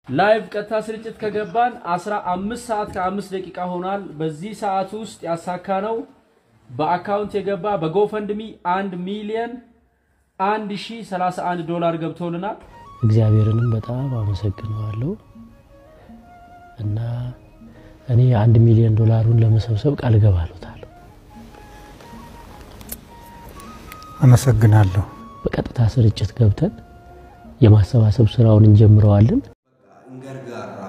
ላይቭ ቀጥታ ስርጭት ከገባን 15 ሰዓት ከ5 ደቂቃ ሆኗል። በዚህ ሰዓት ውስጥ ያሳካነው በአካውንት የገባ በጎፈንድሚ 1 ሚሊዮን 1031 ዶላር ገብቶልናል። እግዚአብሔርንም በጣም አመሰግናለሁ እና እኔ 1 ሚሊዮን ዶላሩን ለመሰብሰብ ቃል ገባለታለሁ። አመሰግናለሁ። በቀጥታ ስርጭት ገብተን የማሰባሰብ ስራውን እንጀምረዋለን። እንገርጋራ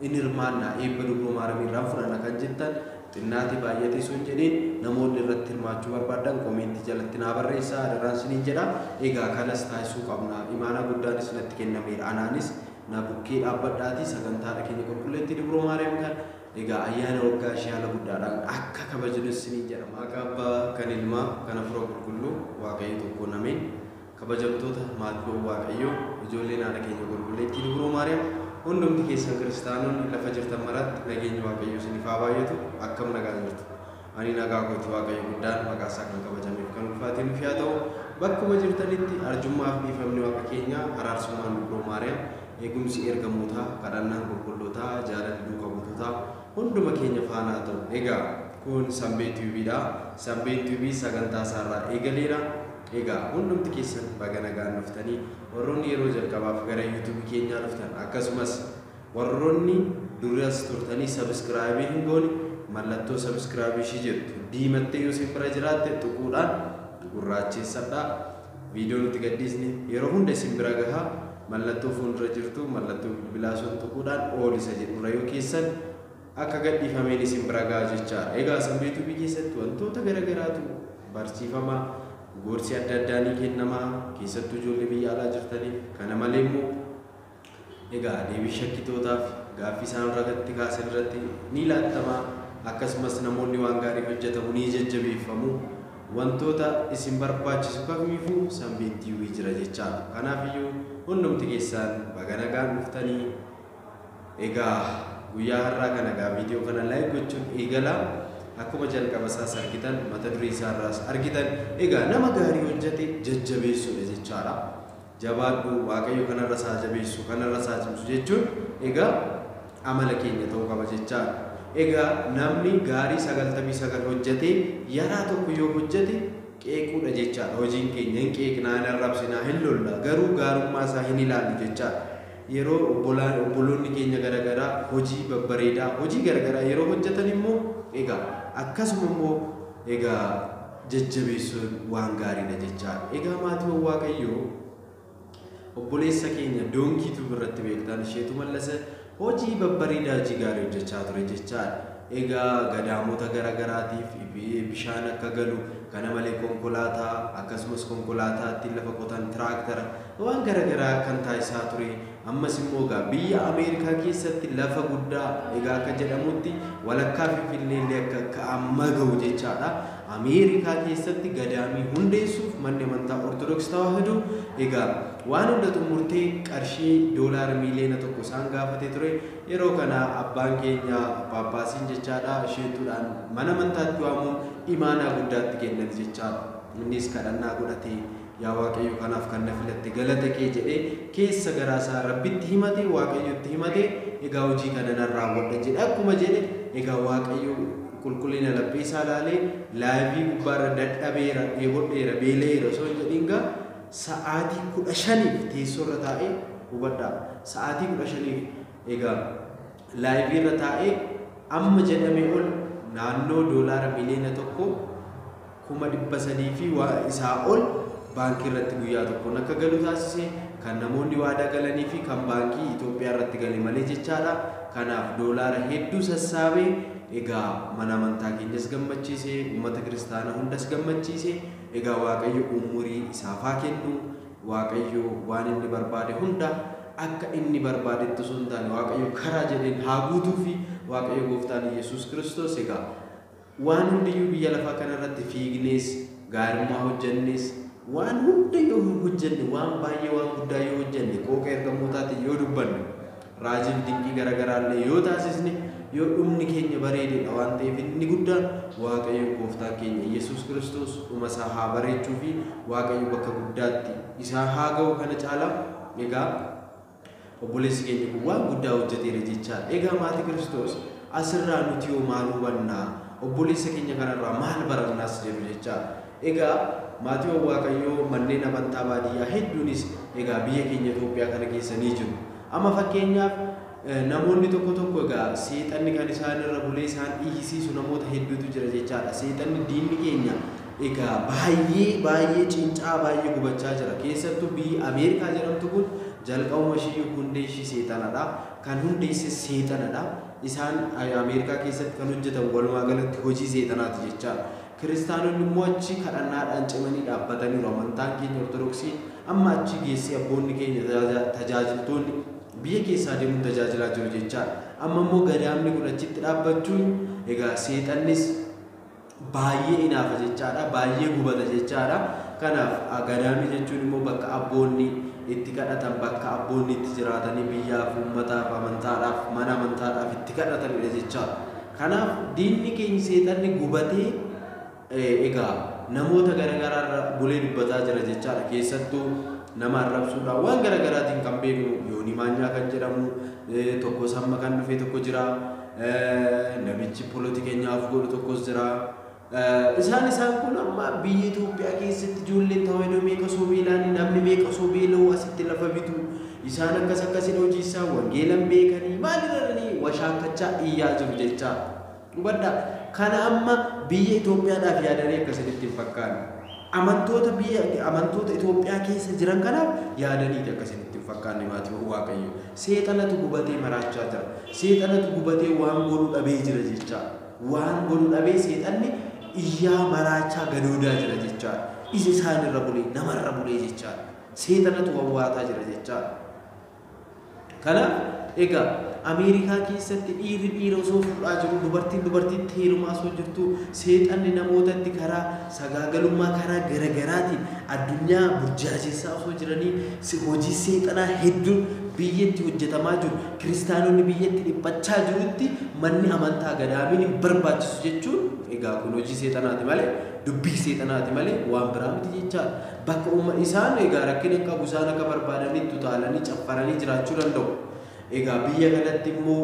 ኢንርማና ኤበዱጎ ማረሚ ራፍራና ከንጀታን ጥናቲ ባየቴ ሶንጀኔ ነሞን ለረትልማቹ በርባዳን ኮሜንት ጀለትና በረይሳ ደራንስኒ ጀዳ ኤጋ ካለስታይሱ ቀምና ኢማና ጉዳንስ ለትከነሜር አናኒስ ናቡኬ አበዳቲ ሰገንታ ለከኝ ቆቁለቲ ድብሮ ማርያም ካል ኤጋ አያነ ወጋሽ ያለ ጉዳዳ አካ ከበጅልስኒ ጀዳ ማቃባ ከንልማ ከነፍሮ ኩሉ ዋቀይ ተቆነሜን ከበጀብቶታ ማጥቶ ዋቀዮ ጆሌና ለከኝ ቆቁለቲ ድብሮ ማርያም ሁሉም ተከሰ ክርስቲያኑን ለፈጅር ተመራት ለገኝ ዋቀዩ ሲፋባየቱ አከም ነጋጅርቱ አኒ ነጋጎት ዋቀዩ ጉዳን መቃሳከ ከበጀም ከንፋቲን ፊያተው በኩመ ጅርተሊቲ አርጁማፍ ቢፈምኒ ዋቀኛ አራርሱማን ብሎ ማርያም የጉምሲ ኤርገሞታ ቀዳናን ቆቆሎታ ጃለል ዱከቡታ ሁሉ መከኛ ፋናተው ኤጋ ኩን ሰምቤት ዩቢዳ ሰምቤት ዩቢ ሰገንታ ሳራ ኤገሌራ ኤጋ ሁሉም ተከሰን ባገነጋን ነፍተኒ ወሮኒ የሮ ጀልቀባፍ ገረ ዩቲዩብ ኬኛ ነፍተን አከስመስ ወሮኒ ዱራስ ቱርተኒ ሰብስክራይብ ይንጎኒ ማለቶ ሰብስክራይብ ሽጀት ዲመቴ ዮሴፍ ረጅራት ጥቁዳን ጉራቼ ሰዳ ቪዲዮ ትገዲስኒ የሮ ሁንደ ሲምብራገሃ ማለቶ ፎን ረጅርቱ ማለቶ ቢላሶን ጥቁዳን ኦሊሰ ጀት ራዮ ኬሰን አከገዲ ፈሜኒ ሲምብራጋ ጀቻ ኤጋ ሰምቤቱ ቢየሰት ወንቶ ተገረገራቱ ባርሲፈማ ጎርሲ አዳዳኒ ከነማ ከሰቱ ጆሌ ቢያላ ጅርተኒ ከነማሌሙ ኤጋ ዴቢ ሸኪቶታፍ ጋፊሳን ረገት ካሰልረቲ ኒላተማ አከስመስ ነሞኒ ዋንጋሪ ሆጀተሙ ኒጀጀቤፈሙ ወንቶታ ኢሲን በርባችሱ ከሚፉ ሰምቤቲው ይጅራ ጀቻ ከናፍዩ ሁሉም ተገሳን ባገነጋን ሙፍተኒ ኤጋ ጉያ ሀራ ከነጋ ቪዲዮ ከነ ላይ ጎቹን ኤገላ akkuma jalqabasaa argitan mata durii isaarraas argitan egaa nama gaarii hojjete jajjabeessuudha jechaadha. Jabaadhu waaqayyo kanarra isaa jabeessu kanarra isaa cimsu jechuun egaa amala keenya ta'uu qaba jechaadha. Egaa namni gaarii 99 hojjete yaraa tokko yoo hojjete qeequudha jechaadha. Hojiin keenya hin qeeqnaa hin arrabsinaa hin lolla garuu gaarummaa isaa hin ilaallu jechaadha. Yeroo obboloonni keenya garagaraa hojii babbareedaa hojii garagaraa yeroo hojjetan immoo egaa akkasuma ega jajjabeessu waan gaariidha jechaadha. Egaa maatii waaqayyo obboleessa keenya doonkiitu birratti beektan isheetu mallasa hojii babbareedaa hojii gaarii hojjechaa ture jechaadha. Egaa gadaamota garagaraatiif bishaan akka galu kana malee konkolaataa akkasumas konkolaataatti lafa qotan tiraaktara waan garagaraa kan taasisaa ture. Ammas immoo biyya Ameerikaa keessatti lafa guddaa egaa akka jedhamutti walakkaa Finfinnee akka amma ga'u jechaadha. Ameerikaa keessatti gadaamii hundeessuuf manni amantaa Ortodoksii Tawaahidoo egaa waan hunda xumurtee qarshii doolaara miiliyoona 1 isaan gaafatee ture. Yeroo kana abbaan keenya Paappaasiin jechaadha isheetuudhaan mana amantaatti waamuun imaanaa guddaatti kennan jechaadha. Innis kadhannaa godhatee yaa waaqayyo kanaaf kan nafilatte galata kee jedhee keessa garaasaa rabbitti himate waaqayyotti himate egaa hojii kana narraa wadha jedhe akkuma jedhe egaa waaqayyo qulqullina laphee isaa laalee laayivii gubbaarra dadhabeera dheebodheera beeleera osoo jedhinga sa'aatii 15 teessoorra taa'ee hubadhaa sa'aatii 15 egaa laayiviirra taa'ee amma jedhamee ol naannoo doolaara miliyoona 1,300 fi waa isaa ol baankii irratti guyyaa tokkoon akka galu taasise kan namoonni waadaa galanii fi kan baankii Itoophiyaa irratti galee malee jechaadha. Kanaaf doolaara hedduu sassaabee egaa mana amantaa keenyas gammachiise uummata kiristaanaa hundas gammachiise egaa waaqayyo umurii isaaf haa kennu waaqayyo waan inni barbaade hunda akka inni barbaadetti osoo hin taane waaqayyo karaa jedheen haa guutuu fi waaqayyo gooftaan Yesuus Kiristoos egaa waan hundiyyuu biyya lafaa kanarratti fiignees gaarummaa hojjennees waan hunda yoo hojjenne waan baay'ee waan guddaa yoo hojjenne qooqa ergamootaati yoo dubbanne raajiin dinqii garagaraallee yoo taasisne yoo dhumni keenya bareededha waan ta'eef inni guddaan waaqayyo gooftaan keenya Yesuus Kiristoos dhuma isaa haa bareechuu fi waaqayyo bakka guddaatti isaa haa ga'u kana caalaa egaa obboleessi keenya kun waan guddaa hojjeteera jechaa. Egaa maatii Kiristoos asirraa nuti yoo maal hubannaa obboleessa keenya kanarraa maal barannaas jedhu jechaa. Egaa maatii Waaqayyoo manneen amantaa baadiyyaa hedduunis egaa biyya keenya Itoophiyaa kana keessa ni jiru. Amma fakkeenyaaf namoonni tokko egaa seexanni kan isaan irra bulee isaan dhiisisu namoota hedduutu jira jechaadha. Seexanni diinni keenya egaa baay'ee cincaa baay'ee gubachaa jira. Keessattuu biyyi Ameerikaa jedhamtu kun jalqabuma ishii hundeessi seexanadha. Kan hundeesse seexanadha. Isaan Ameerikaa keessatti kan hojjetan walumaa galatti hojii seexanaati jechaadha. Kiristaanonni immoo achi kadhannaadhaan cimanii dhaabbatanii amantaan keenya Ortodoksii amma achi geessee abboonni keenya tajaajiltoonni biyya keessaa deemuun tajaajilaa jiru jechaadha. Amma immoo gadaamni kun achitti dhaabbachuun egaa seexannis baay'ee inaafa jechaadha, baay'ee gubata jechaadha. Kanaaf gadaamni jechuun immoo bakka abboonni itti kadhatan, bakka abboonni itti jiraatanii biyyaaf, uummataaf, amantaadhaaf, mana amantaadhaaf itti kadhatanidha jechaadha. Kanaaf diinni keenya seexanni gubatee egaa namoota garagaraarra bulee dubbataa jira jechaadha. Keessattuu nama arrabsuudhaan waan garagaraatiin kan beeknu Yoonii Maanyaa kan jedhamu tokko samma kan dhufe tokko jira. Namichi politikeenyaaf godhu tokkos jira. Isaan kun amma biyya Itoophiyaa keessatti ijoolleen tawaahidoo meeqa soobeelaanii namni meeqa soobeela'uu asitti lafa bitu. Isaan akkasiin hojii isaa wangeelan beekanii maalirranii washaakkachaa iyyaa jiru jechaa. Hubadhaa kana amma biyya Itoophiyaadhaaf yaadanii akkasitti hin fakkaanne. Amantoota Itoophiyaa keessa jiran kanaaf yaadaniiti akkasitti hin fakkaanne maatii Waaqayyo. Seexanatu gubatee maraachaa jira. Seexanatu gubatee waan godhu dhabee jira jechaa. Waan godhu dhabee seexanni iyyaa maraachaa gadoodaa jira jechaa. Isi isaanirra bulee namarra bulee jechaa. Seexanatu wawwaataa jira jechaa. Kanaaf egaa Ameerikaa keessatti dhiira osoo fuudhaa jiru dubartiitti heerumaa osoo jirtu seexanni namootatti karaa sagaagalummaa karaa garagaraatiin addunyaa burjaajessaa osoo jiranii hojii seexanaa hedduun biyyatti hojjetamaa jiru. Kiristaanonni biyyatti dhiphachaa jirutti manni amantaa gadaamiin hin barbaachisu jechuun egaa kun hojii seexanaati malee dubbii seexanaati malee waan biraa miti jechaadha. Bakka isaan egaa rakkina qabu isaan akka barbaadanitti utaalanii caffaranii jiraachuu danda'u. Egaa biyya kanatti immoo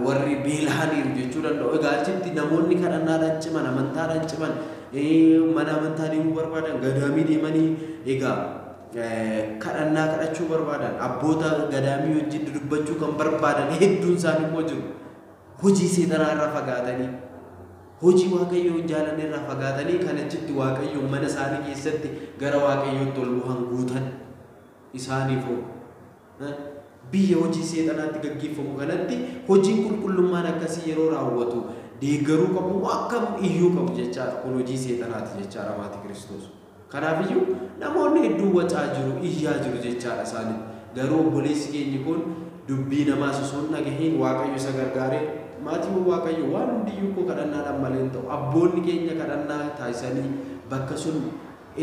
warri beelahaniiru jechuu danda'u. Egaa achitti namoonni kadhannaadhaan ciman amantaadhaan ciman mana amantaa deemuu barbaadan gadaamii deemanii egaa kadhannaa kadhachuu barbaadan abboota gadaamii wajjin dubbachuu kan barbaadan hedduun isaanii immoo jiru. Hojii seexanaa irraa fagaatanii hojii Waaqayyoo jaalan irraa fagaatanii kan achitti Waaqayyoo mana isaanii keessatti gara Waaqayyootti ol bu'an guutan isaaniif biyya hojii seexanaatti gaggeeffamu kanatti hojiin qulqullummaan akkasii yeroo raawwatu deeggaruu qabu akkam iyyuu qabu jechaadha. Kun hojii seexanaati jechaadha maatii Kiristoos. Kanaafiyyuu namoonni hedduu wacaa jiru iyyaa jiru jechaadha isaanii. Garuu obboleessi keenya kun dubbii namaa osoo hin dhagahiin Waaqayyo isa gargaaree maatii Waaqayyo waan hundiyyuu koo kadhannaadhaan malee hin ta'u. Abboonni keenya kadhannaa taasisanii bakka sun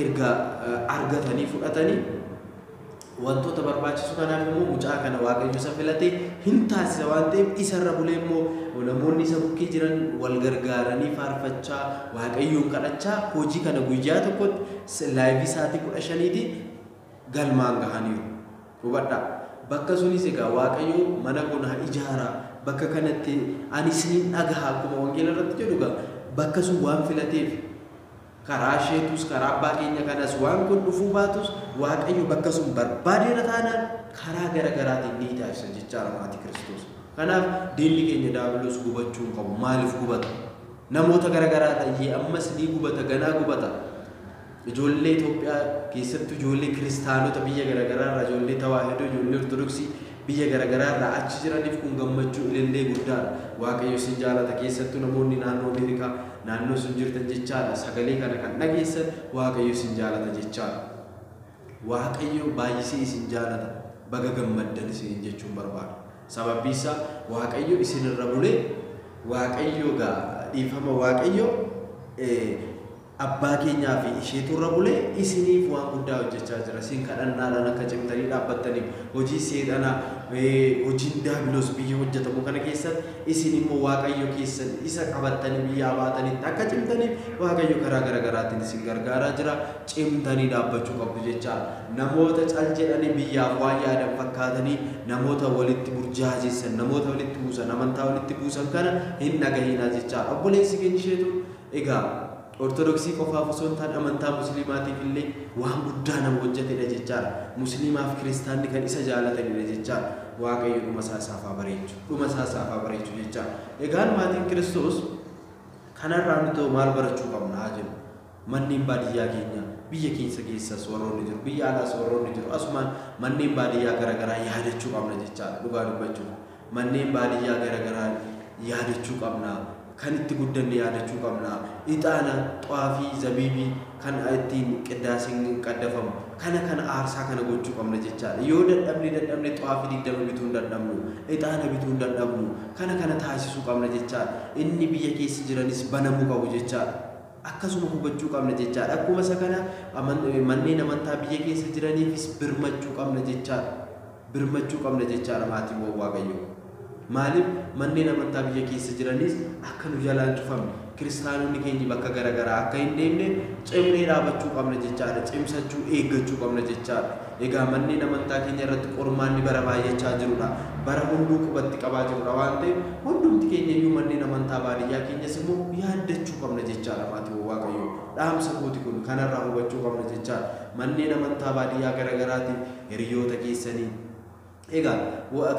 erga argatanii fudhatanii wantoota barbaachisu. Kanaaf immoo mucaa kana Waaqayyo isa filatee hin taasisa waan ta'eef isarra bulee immoo namoonni isa bukkee jiran wal gargaaranii faarfachaa Waaqayyoon kadhachaa hojii kana guyyaa tokkotti laayivii sa'aatii 15tti galmaan gahaniiru. Hubadhaa bakka sunis egaa Waaqayyo mana kun haa ijaaraa bakka kanatti ani isiniin dhagahaa akkuma wangeela irratti jedhu bakka sun waan filateef karaa isheetus karaa abbaa keenya kanas waan kun dhufuu baatus Waaqayyo bakka sun barbaadeera taanaan karaa garagaraatiin ni taasisa jechaadha maatii Kiristoos. Kanaaf diinni keenya daabiloos gubachuu hin qabu. Maaliif gubata? Namoota garagaraadhaan ammas ni gubata ganaa gubata. Ijoollee Itoophiyaa keessattuu ijoollee kiristaanota biyya garagaraarraa ijoollee tawaahidoo ijoollee ortodoksii biyya garagaraarraa achi jiraniif kun gammachuu ilillee guddaadha. Waaqayyo sin jaalata. Keessattuu namoonni naannoo Ameerikaa naannoo sun jirtan jechaadha sagalee kana kan dhageessan Waaqayyo sin jaalata jechaadha. Waaqayyo baay'isee isin jaalata. Baga gammaddan isin jechuun barbaada. Sababni isaa Waaqayyo isinirra bulee Waaqayyo dhiifama Waaqayyo abbaa keenyaa fi isheeturra bulee isiniif waan guddaa hojjechaa jira. Isin kadhannaadhaan akka cimtanii dhaabbattaniif hojii seexanaa hojiin daabiloos biyya hojjetamu kana keessatti isin immoo waaqayyo keessan isa qabattanii biyyaa baatanitti akka cimtaniif waaqayyo karaa garaagaraatiin isin gargaaraa jira. Cimtanii dhaabbachuu qabdu jecha namoota cal jedhanii biyyaaf waan yaadan fakkaatanii namoota walitti burjaajessan namoota walitti buusan amantaa walitti buusan kana hin dhagahinaa jecha obboleessi keenya isheetu egaa ortodoksii qofaaf osoo hin taane amantaa musliimaatiif illee waan guddaa nama hojjetedha jechaadha. Musliimaaf kiristaanni kan isa jaalatanidha jechaadha. Waaqayyo dhuma isaa bareechu jechaadha. Egaan maatiin Kiristoos kanarraa nuti maal barachuu qabna jennu manneen baadiyyaa keenya biyya keessas warroonni jiru biyya alaas warroonni jiru asumaan manneen baadiyyaa garaagaraa yaadachuu qabna jechaadha. Dhugaa dubbachuuf manneen baadiyyaa garaagaraa yaadachuu qabna. Kan itti guddanne yaadachuu qabna. Ixaana, xaafii, zabibii kan ittiin qiddaasiin qaddafamu kana aarsaa kana gochuu qabna jechaadha. Yoo dadhabne xaafii 20 bituu hin dadhabnu, ixaana bituu hin dadhabnu kana taasisuu qabna jechaadha. Inni biyya keessa jiranis banamuu qabu jechaadha. Akkasuma hubachuu qabna jechaadha. Akkuma isa kana manneen amantaa biyya keessa jiraniifis birmachuu qabna jechaadha maatiin Waaqayyoo. Maaliif manneen amantaa biyya keessa jiranis akka nu jalaan cufamne kiristaanonni keenya bakka garaagaraa akka hin deemne cimnee dhaabachuu qabna jechaadha. Cimsachuu eeggachuu qabna jechaadha. Egaa manneen amantaa keenya irratti qormaanni bara baay'achaa jirudha. Bara hunduu qubatti qabaa jirudha waan ta'eef hundumti keenya iyyuu manneen amantaa baadiyyaa keenyas immoo yaaddachuu qabna jechaadha maatii Waaqayyoo. Dhaamsa kooti kun kanarraa hubachuu qabna jechaadha. Manneen amantaa baadiyyaa garaagaraatiif hiriyoota keessanii egaa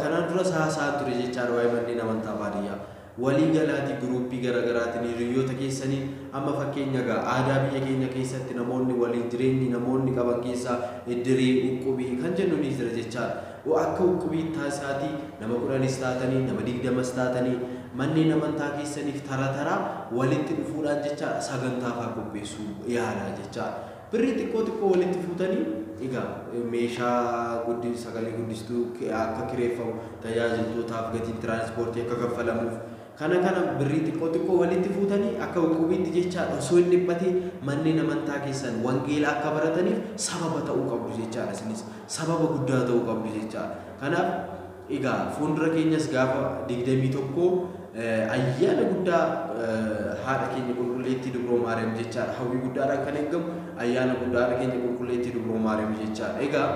kanaan dura haasaa ture jechaadha waa'ee manneen amantaa baadiyyaa. Walii galaatii guruuppii garaagaraatiin hiriyoota keessanii amma fakkeenya aadaa biyya keenya keessatti namoonni waliin jireenyi namoonni qaban keessaa iddirii uqubii kan jennu ni jira jechaadha. Akka uqubii taasisaatii nama 10 taatanii nama 20 taatanii manneen amantaa keessaniif tara walitti dhufuudhaan jechaadha sagantaa fa'aa qopheessuu yaalaa jechaadha. Birrii xiqqoo walitti fuutanii egaa meeshaa sagalee guddistuu akka kireeffamu tajaajiltootaaf gatiin tiraanspoortii akka kaffalamuuf kana birrii xiqqoo walitti fuutanii akka uqubiitti jechaadha osoo hin dhiphatin manneen amantaa keessan wangeela akka barataniif sababa ta'uu qabdu jechaadha. Isinis sababa guddaa ta'uu qabdu jechaadha. Kanaaf egaa fuuldura keenyas gaafa 21 ayyaana guddaa haadha keenya qulqulleettii Dubroo Maariyaam jechaadha. Hawwii guddaadhaan kan eegamu ayyaana guddaa haadha keenya qulqulleettii Dubroo Maariyaam jechaadha. Egaa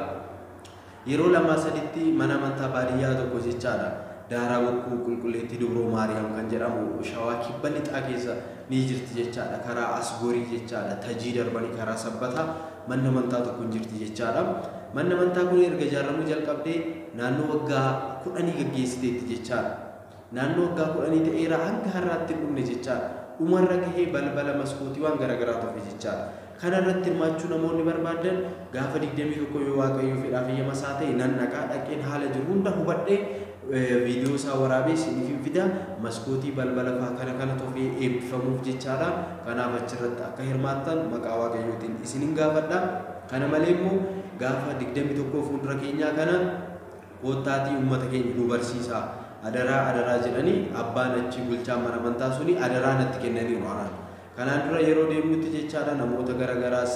yeroo 2-3tti mana amantaa baadiyyaa tokko jechaadha. Daaraa bokkuu qulqulleettii Dubroo Maariyaam kan jedhamu Shawaa Kibba Lixaa keessa ni jirti jechaadha. Karaa Asgorii jechaadha. Tajii darbanii karaa Sabbataa manni amantaa tokko hin jirti jechaadha. Manni amantaa kun erga ijaaramuu jalqabdee naannoo waggaa 10 gaggeessiteetti jechaadha. Naannoo waggaa 10 ta'eera hanga har'aatti hin dhumne jechaadha. Dhumarra gahee balbala maskootii waan garaagaraa ta'e jechaadha. Kana irratti hirmaachuu namoonni barbaadan gaafa 21 yoo Waaqayyo fedhaaf eeyyama isaa ta'e nan dhaqaa dhaqeen haala jiru hunda hubadhee viidiyoo isaa waraabee isiniif fida maskootii balbala fa'aa kana tofee eebbifamuuf jechaadha. Kanaaf achirratti akka hirmaattan maqaa Waaqayyootiin isinin gaafadha. Kana malee immoo gaafa 21 fuuldura keenyaa kana koottaatii uummata keenya nu barsiisaa. Adaraa jedhanii abbaan achi bulchaa mana amantaa suni adaraa natti kennanii ro'anaan. Kanaan dura yeroo deemnutti jechaadha namoota garaagaraas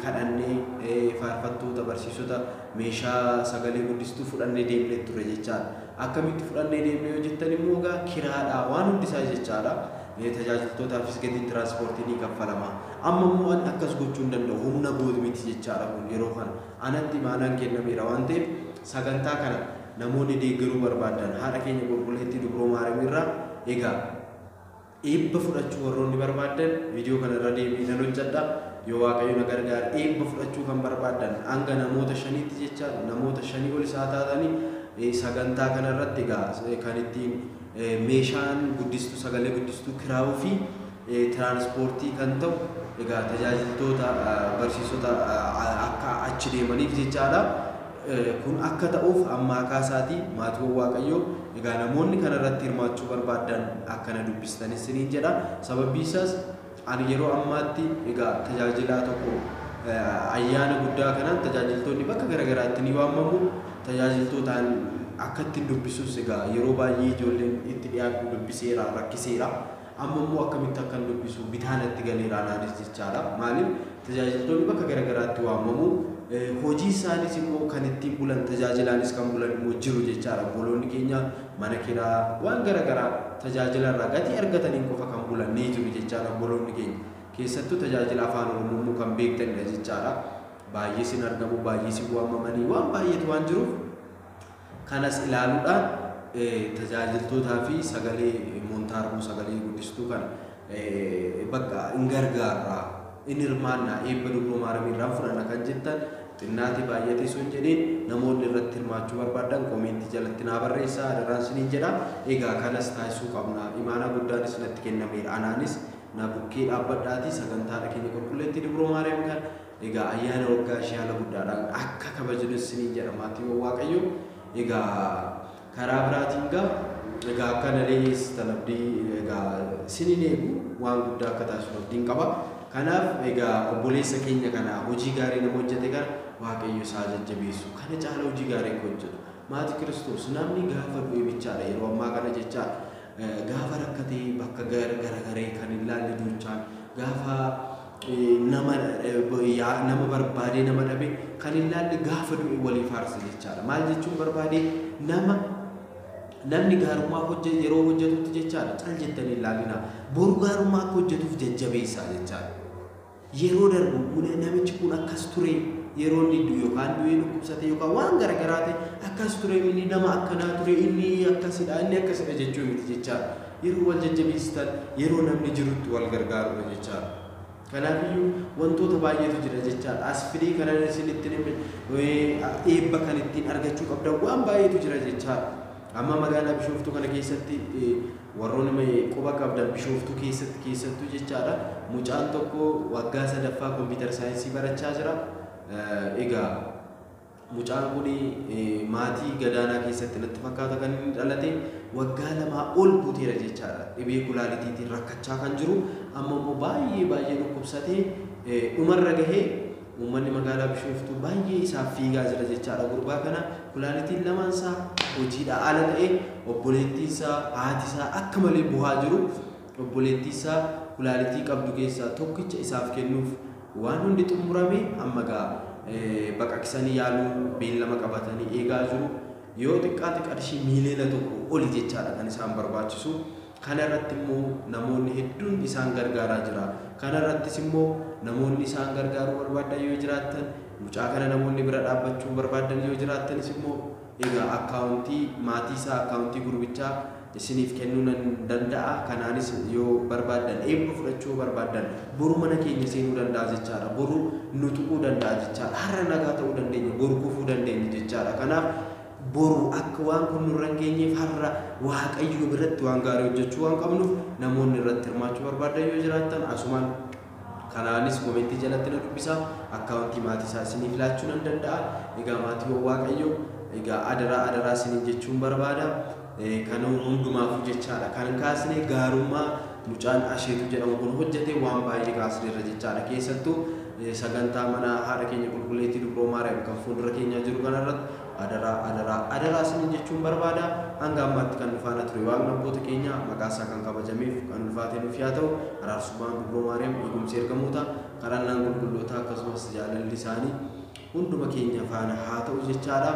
kadhannee faarfattoota barsiisota meeshaa sagalee guddistuu fudhannee deemnee ture jechaadha. Akkamitti fudhannee deemnee yoo jettan immoo kiraadha waan hundisaa jechaadha. Tajaajiltootaafis gatiin tiraanspoortii ni kaffalama. Amma immoo akkas gochuu hin danda'u humna gootu miti jechaadha kun yeroo kana anatti maanaan kennameera waan ta'eef sagantaa kana namoonni deeggaruu barbaadan haadha keenya qulqulleettii Dubroo Maariyaam irraa egaa eebba fudhachuu warroonni barbaadan viidiyoo kana irra deebiin nan hojjedha. Yoo Waaqayyo na gargaara eebba fudhachuu kan barbaadan hanga namoota 5tti jechaadha namoota 5 ol isaa taatanii sagantaa kana irratti egaa kan ittiin meeshaan guddistuu sagalee guddistuu kiraa'uu fi tiraanspoortii kan ta'u egaa tajaajiltoota barsiisota akka achi deemaniif jechaadha. Kun akka ta'uuf ammaa kaasaatii maatii Waaqayyoo egaa namoonni kana irratti hirmaachuu barbaadan akkana dubbistanis ni jedha. Sababni isaas ani yeroo ammaatti egaa tajaajilaa tokko ayyaana guddaa kanaan tajaajiltoonni bakka garaagaraatti ni waamamu. Tajaajiltootaan akka ittiin dubbisuus egaa yeroo baay'ee ijoolleen itti dhiyaatu dubbiseera rakkiseera. Amma immoo akkamitti akkan dubbisu bitaanatti galeera naanis jechaadha. Maaliif tajaajiltoonni bakka garaagaraatti waamamu hojii isaanis immoo kan ittiin bulan tajaajilaanis kan bulan immoo jiru jechaadha. Obboloonni keenya mana kiraa waan garaagaraa tajaajila irraa gatii argataniin qofa kan bulan ni jiru jechaadha. Obboloonni keenya keessattuu tajaajila afaan oromoo kan beektanidha jechaadha. Baay'ee sin argamu, baay'ee sin waamamanii waan baay'eetu waan jiruuf kanas ilaaluudhaan tajaajiltootaa fi sagalee montaarbuu sagalee guddistuu kana bakka hin gargaarraa inni hirmaannaa eebba dubroo maaramiirraan fudhanna kan jettan xinnaati baay'ate sun jedheen namoonni irratti hirmaachuu barbaadan koomentii jalatti naa barreessaa adaraan siniin jedha. Egaa kanas taasisuu qabna. Imaana guddaanis natti kennameera. Anaanis na bukkee dhaabbadhaatii sagantaa keenya qulqulleetti dubroo maariyaam kan egaa ayyaana waggaa ishee haala guddaadhaan akka kabajnu siniin jedha maatii waaqayyo. Egaa karaa biraatiin egaa akkana lees talabdii egaa siniin eegu waan guddaa akka taasisu abdiin qaba. Kanaaf egaa obboleessa keenya kana hojii gaarii nama hojjete kana waaqayyo isaa jajjabeessu. Kana caala hojii gaarii hojjetu maatii Kiristoos namni gaafa du'e bichaadha yeroo ammaa kana jechaadha. Gaafa rakkatee bakka garagaree kan hin laalle duuchaan gaafa nama barbaadee nama dhabe kan hin laalle gaafa du'e walii faarsa jechaadha. Maal jechuun barbaadee namni gaarummaa yeroo hojjetutti jechaadha cal jettanii ilaalina boru gaarummaa akka hojjetuuf jajjabeessaa jechaadha. Yeroo darbu namichi kun akkas ture yeroo inni du'e yookaan du'ee dhukkubsate yookaan waan garaagaraa ta'e akkas ture inni nama akkanaa ture inni akkasidha jechuu miti jechaadha. Yeroo wal jajjabeessitan yeroo namni jirutti wal gargaarudha jechaadha. Kanaafiyyuu wantoota baay'eetu jira jechaadha. As fidee kana isinitti eebba kan ittiin argachuu qabdan waan baay'eetu jira jechaadha. Amma magaalaa Bishooftuu kana keessatti warroonni quba qabdan Bishooftuu keessattuu jechaadha. Mucaan tokko waggaa 3ffaa kompiitara saayinsii barachaa jira. Egaa mucaan kun maatii gadaanaa keessatti natti fakkaata kan inni dhalate waggaa 2 ol guuteera jechaadha. Dhibee kulaaliitiitiin rakkachaa kan jiru amma immoo baay'ee dhukkubsatee dhumarra gahee uummanni magaalaa Bishooftuu baay'ee isaaf fiigaa jira jechaadha. Gurbaa kana kulaalitiin lamaan isaa hojiidha ala ta'e obboleettiin isaa haati isaa akka malee bu'aa jiru. Obboleettiin isaa kulaalitii qabdu keessaa tokkicha isaaf kennuuf waan hundi xumurame amma baqaqsanii yaaluu beellama qabatanii eegaa jiru. Yoo xiqqaate qarshii miiliyoona 1 oli jechaadha kan isaan barbaachisu. Kana irratti immoo namoonni hedduun isaan gargaaraa jira. Kana irrattis immoo namoonni isaan gargaaruu barbaadan yoo jiraattan mucaa kana namoonni bira dhaabbachuu barbaadan yoo jiraattanis immoo egaa akkaawuntii maatii isaa akkaawuntii gurbichaa isiniif kennuu danda'a. Kanaanis yoo barbaadan eebba fudhachuu barbaadan boru mana keenya seenuu danda'a jechaadha. Boru nu tuquu danda'a jechaadha. Har'a nagaa ta'uu dandeenya, boru kufuu dandeenya jechaadha. Kanaaf boru akka waan kun nurra hin geenyeef har'a waaqayyo biratti waan gaarii hojjechuu waan qabnuuf namoonni irratti hirmaachuu barbaadan yoo jiraattan asumaan kanaanis koomentii jalatti na dubbisa. Akkaawuntii maatii isaa isiniif laachuu nan danda'a. Egaa maatii waaqayyo egaa adaraa isiniin jechuun barbaada. Kan hundumaafuu jechaadha. Kan kaasne gaarummaa mucaan Asheetu jedhamu kun hojjete waan baay'ee kaasneerra jechaadha. Keessattuu sagantaa mana haadha keenya qulqulleettii dubroo maariyaam kan fuuldura keenya jiru kanarratti adaraa isiniin jechuun barbaada. Hanga ammaatti kan dhufaana ture waan abboota keenya maqaasaa kan kabajameef kan dhufaatee nuuf yaa ta'u araarsummaan dubroo maariyaam eegumsi ergamoota kadhannaan qulqulloota akkasumas jaalalli isaanii hunduma keenya faana haa ta'u jechaadha.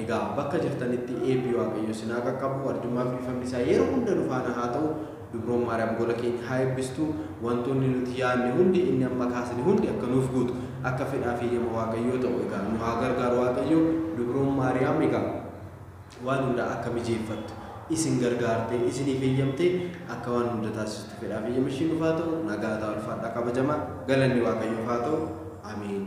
Egaa bakka jirtanitti eebbi waaqayyo sinaa qaqqabu arjummaa fi ifamni isaa yeroo hunda dhufaana haa ta'u. Dubroon maariyaam gola keenya haa eebbistu. Wantoonni nuti yaadne hundi inni amma kaasne hundi akka nuuf guutu akka fedhaa fi yema waaqayyoo ta'u egaa nu haa gargaaru waaqayyo. Dubroon maariyaam egaa waan hunda akka mijeeffattu isin gargaarte isiniif eeyyamte akka waan hunda taasistu fedhaa fi yema ishii nuuf haa ta'u. Nagaa ta'u ulfaadhaa kabajama galanni waaqayyoof haa ta'u. Ameen.